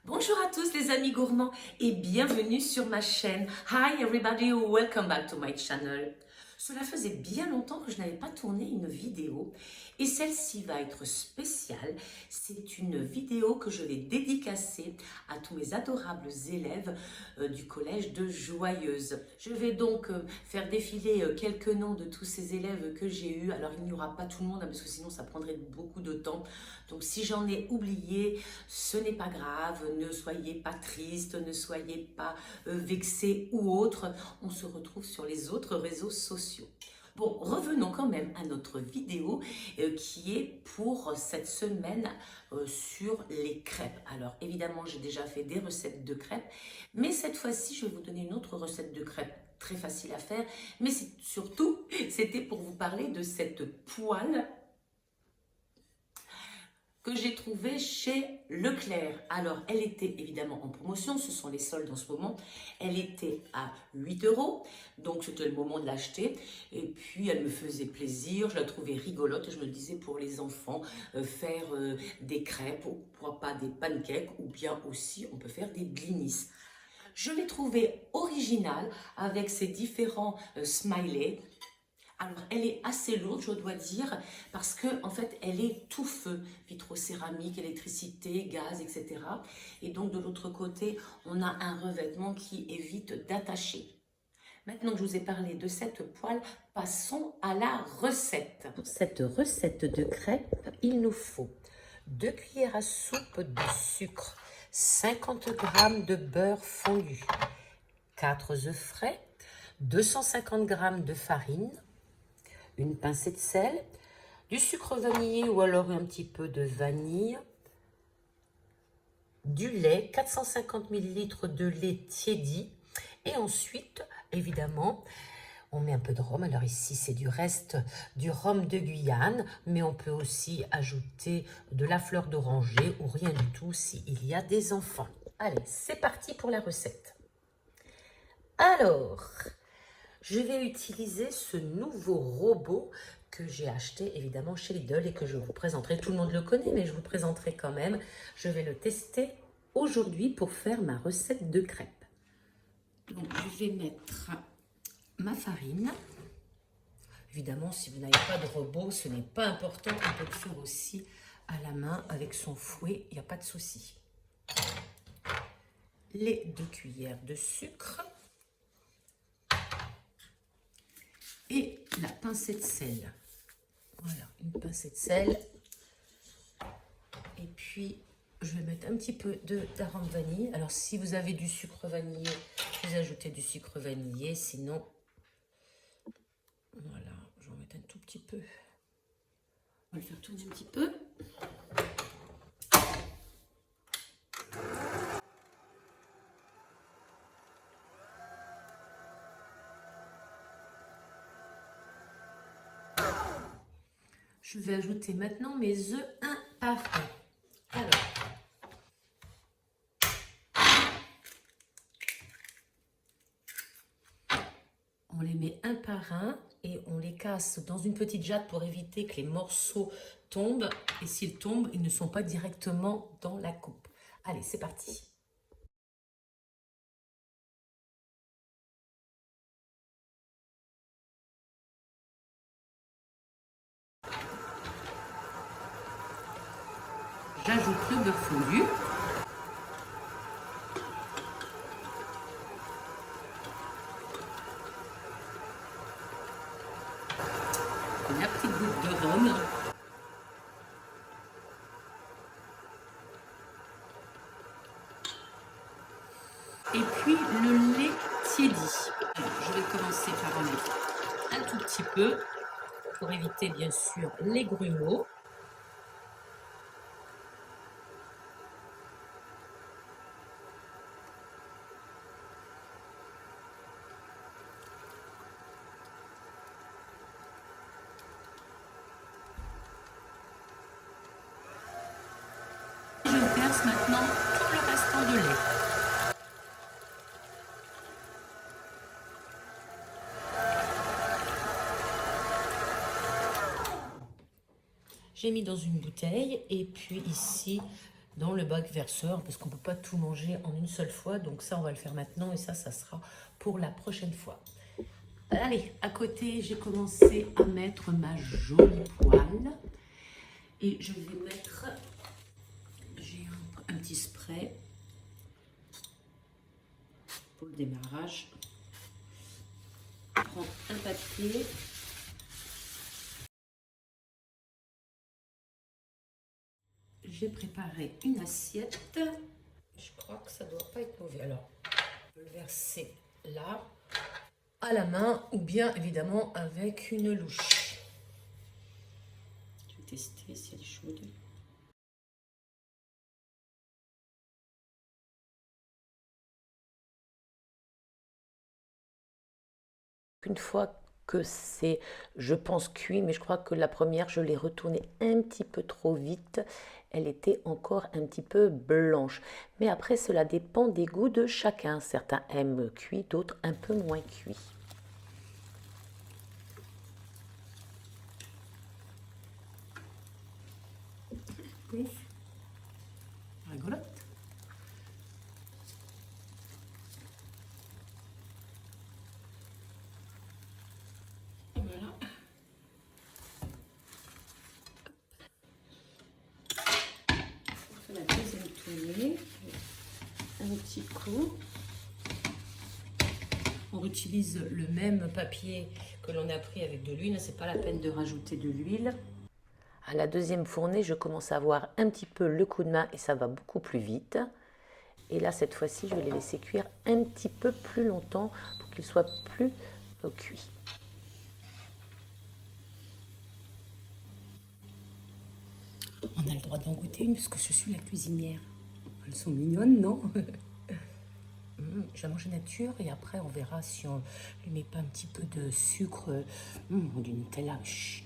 Bonjour à tous les amis gourmands et bienvenue sur ma chaîne. Hi everybody, welcome back to my channel. Cela faisait bien longtemps que je n'avais pas tourné une vidéo et celle-ci va être spéciale. C'est une vidéo que je vais dédicacer à tous mes adorables élèves du collège de Joyeuse. Je vais donc faire défiler quelques noms de tous ces élèves que j'ai eus. Alors il n'y aura pas tout le monde parce que sinon ça prendrait beaucoup de temps. Donc si j'en ai oublié, ce n'est pas grave, ne soyez pas triste, ne soyez pas vexés ou autre. On se retrouve sur les autres réseaux sociaux. Bon, revenons quand même à notre vidéo qui est pour cette semaine sur les crêpes. Alors évidemment, j'ai déjà fait des recettes de crêpes, mais cette fois-ci, je vais vous donner une autre recette de crêpes très facile à faire. Mais surtout, c'était pour vous parler de cette poêle que j'ai trouvé chez Leclerc. Alors, elle était évidemment en promotion, ce sont les soldes en ce moment. Elle était à 8 €, donc c'était le moment de l'acheter. Et puis, elle me faisait plaisir, je la trouvais rigolote. Et je me disais, pour les enfants, faire des crêpes, pourquoi pas des pancakes, ou bien aussi, on peut faire des blinis. Je l'ai trouvée originale avec ses différents smileys. Alors, elle est assez lourde, je dois dire, parce que en fait, elle est tout feu, vitrocéramique, électricité, gaz, etc. Et donc, de l'autre côté, on a un revêtement qui évite d'attacher. Maintenant que je vous ai parlé de cette poêle, passons à la recette. Pour cette recette de crêpes, il nous faut 2 cuillères à soupe de sucre, 50 g de beurre fondu, 4 œufs frais, 250 g de farine, une pincée de sel, du sucre vanillé ou alors un petit peu de vanille, du lait, 450 ml de lait tiédi, et ensuite, évidemment, on met un peu de rhum. Alors ici, c'est du reste du rhum de Guyane, mais on peut aussi ajouter de la fleur d'oranger ou rien du tout s'il y a des enfants. Allez, c'est parti pour la recette. Alors, je vais utiliser ce nouveau robot que j'ai acheté évidemment chez Lidl et que je vous présenterai. Tout le monde le connaît, mais je vous présenterai quand même. Je vais le tester aujourd'hui pour faire ma recette de crêpes. Donc, je vais mettre ma farine. Évidemment, si vous n'avez pas de robot, ce n'est pas important. On peut le faire aussi à la main avec son fouet, il n'y a pas de souci. Les 2 cuillères de sucre. Et la pincée de sel. Voilà, une pincée de sel. Et puis, je vais mettre un petit peu d'arôme vanille. Alors, si vous avez du sucre vanillé, vous ajoutez du sucre vanillé. Sinon, voilà, je vais en mettre un tout petit peu. On va le faire tourner un petit peu. Je vais ajouter maintenant mes œufs un par un. Alors, on les met un par un et on les casse dans une petite jatte pour éviter que les morceaux tombent. Et s'ils tombent, ils ne sont pas directement dans la coupe. Allez, c'est parti. J'ajoute le beurre fondu. La petite goutte de rhum. Et puis le lait tiédi. Alors, je vais commencer par en mettre un tout petit peu pour éviter bien sûr les grumeaux. Je verse maintenant tout le restant de lait. J'ai mis dans une bouteille et puis ici, dans le bac verseur parce qu'on ne peut pas tout manger en une seule fois. Donc ça, on va le faire maintenant et ça sera pour la prochaine fois. Allez, à côté, j'ai commencé à mettre ma jolie poêle. Et je vais mettre, j'ai un petit spray pour le démarrage. Je prends un papier. J'ai préparé une assiette. Je crois que ça ne doit pas être mauvais. Alors, je vais le verser là, à la main ou bien évidemment avec une louche. Je vais tester si elle est chaude. Une fois que c'est, je pense, cuit, mais je crois que la première, je l'ai retournée un petit peu trop vite. Elle était encore un petit peu blanche. Mais après, cela dépend des goûts de chacun. Certains aiment cuit, d'autres un peu moins cuit. Oui, rigolote. Voilà. On fait la deuxième tournée. Un petit coup. On utilise le même papier que l'on a pris avec de l'huile. C'est pas la peine de rajouter de l'huile. À la deuxième fournée, je commence à avoir un petit peu le coup de main et ça va beaucoup plus vite. Et là, cette fois-ci, je vais les laisser cuire un petit peu plus longtemps pour qu'ils soient plus cuits. On a le droit d'en goûter une parce que je suis la cuisinière. Elles sont mignonnes, non? Je vais manger nature et après on verra si on lui met pas un petit peu de sucre ou du Nutella. Chut.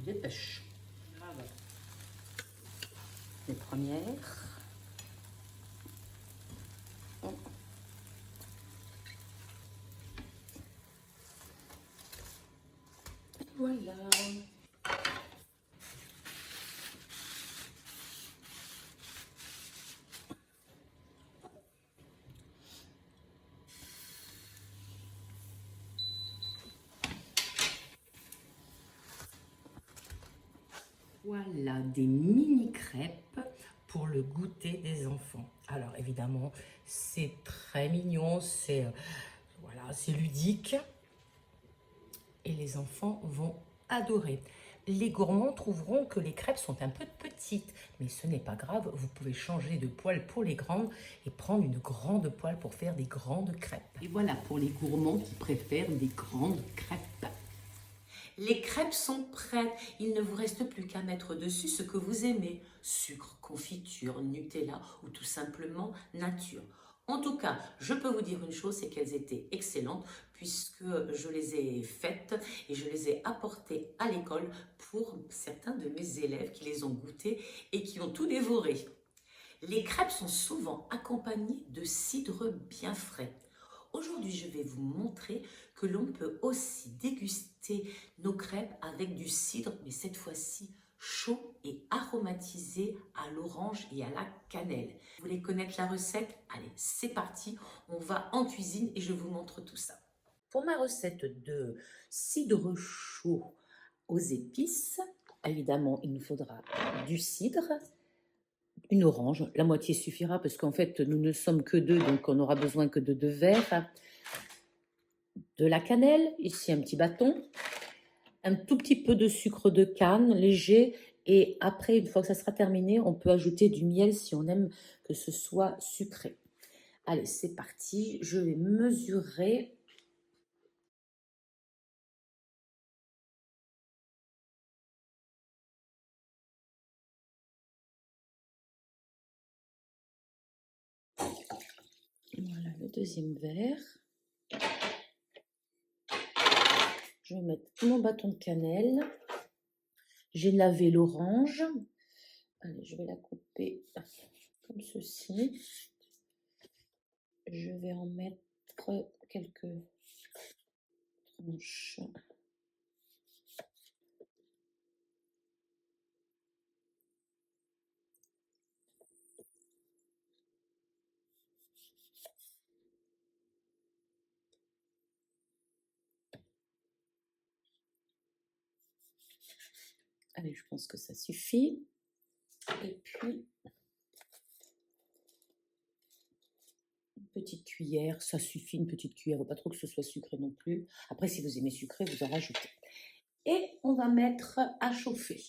Des pêches. Voilà. Les premières. Voilà. Voilà des mini crêpes pour le goûter des enfants. Alors évidemment, c'est très mignon, c'est voilà, c'est ludique et les enfants vont adorer. Les gourmands trouveront que les crêpes sont un peu petites, mais ce n'est pas grave, vous pouvez changer de poêle pour les grandes et prendre une grande poêle pour faire des grandes crêpes. Et voilà pour les gourmands qui préfèrent des grandes crêpes. Les crêpes sont prêtes, il ne vous reste plus qu'à mettre dessus ce que vous aimez, sucre, confiture, Nutella ou tout simplement nature. En tout cas, je peux vous dire une chose, c'est qu'elles étaient excellentes puisque je les ai faites et je les ai apportées à l'école pour certains de mes élèves qui les ont goûtées et qui ont tout dévoré. Les crêpes sont souvent accompagnées de cidre bien frais. Aujourd'hui, je vais vous montrer que l'on peut aussi déguster nos crêpes avec du cidre, mais cette fois-ci chaud et aromatisé à l'orange et à la cannelle. Vous voulez connaître la recette? Allez, c'est parti, on va en cuisine et je vous montre tout ça. Pour ma recette de cidre chaud aux épices, évidemment, il nous faudra du cidre, une orange, la moitié suffira parce qu'en fait, nous ne sommes que deux, donc on n'aura besoin que de 2 verres. De la cannelle, ici un petit bâton, un tout petit peu de sucre de canne léger et après, une fois que ça sera terminé, on peut ajouter du miel si on aime que ce soit sucré. Allez, c'est parti, je vais mesurer. Voilà le deuxième verre. Je vais mettre mon bâton de cannelle. J'ai lavé l'orange. Allez, je vais la couper comme ceci. Je vais en mettre quelques Manche. Allez, je pense que ça suffit. Et puis, une petite cuillère, ça suffit, une petite cuillère, pas trop que ce soit sucré non plus. Après, si vous aimez sucré, vous en rajoutez. Et on va mettre à chauffer.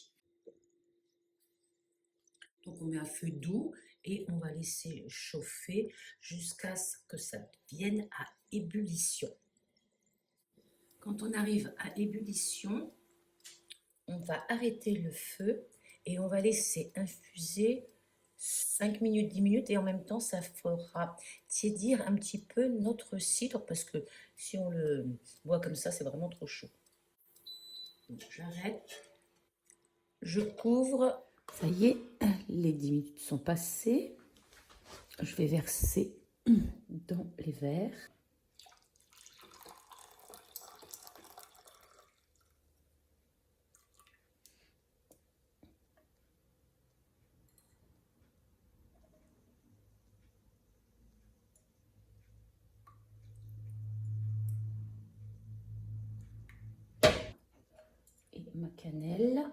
Donc on met à feu doux et on va laisser chauffer jusqu'à ce que ça vienne à ébullition. Quand on arrive à ébullition, on va arrêter le feu et on va laisser infuser 5 minutes, 10 minutes et en même temps ça fera tiédir un petit peu notre cidre parce que si on le boit comme ça, c'est vraiment trop chaud. Donc j'arrête, je couvre. Ça y est, les 10 minutes sont passées. Je vais verser dans les verres. Et ma cannelle.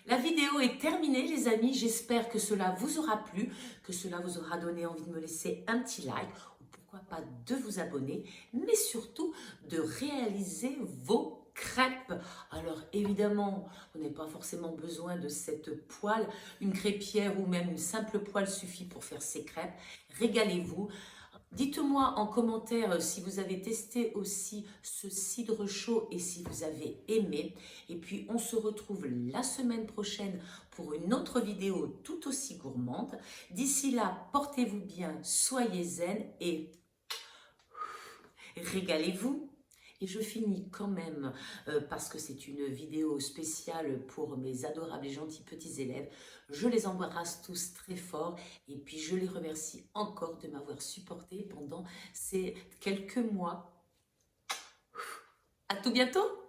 La vidéo est terminée les amis, j'espère que cela vous aura plu, que cela vous aura donné envie de me laisser un petit like ou pourquoi pas de vous abonner, mais surtout de réaliser vos crêpes. Alors évidemment, vous n'avez pas forcément besoin de cette poêle, une crêpière ou même une simple poêle suffit pour faire ces crêpes. Régalez-vous. Dites-moi en commentaire si vous avez testé aussi ce cidre chaud et si vous avez aimé. Et puis on se retrouve la semaine prochaine pour une autre vidéo tout aussi gourmande. D'ici là, portez-vous bien, soyez zen et régalez-vous. Et je finis quand même, parce que c'est une vidéo spéciale pour mes adorables et gentils petits élèves. Je les embrasse tous très fort et puis je les remercie encore de m'avoir supporté pendant ces quelques mois. À tout bientôt!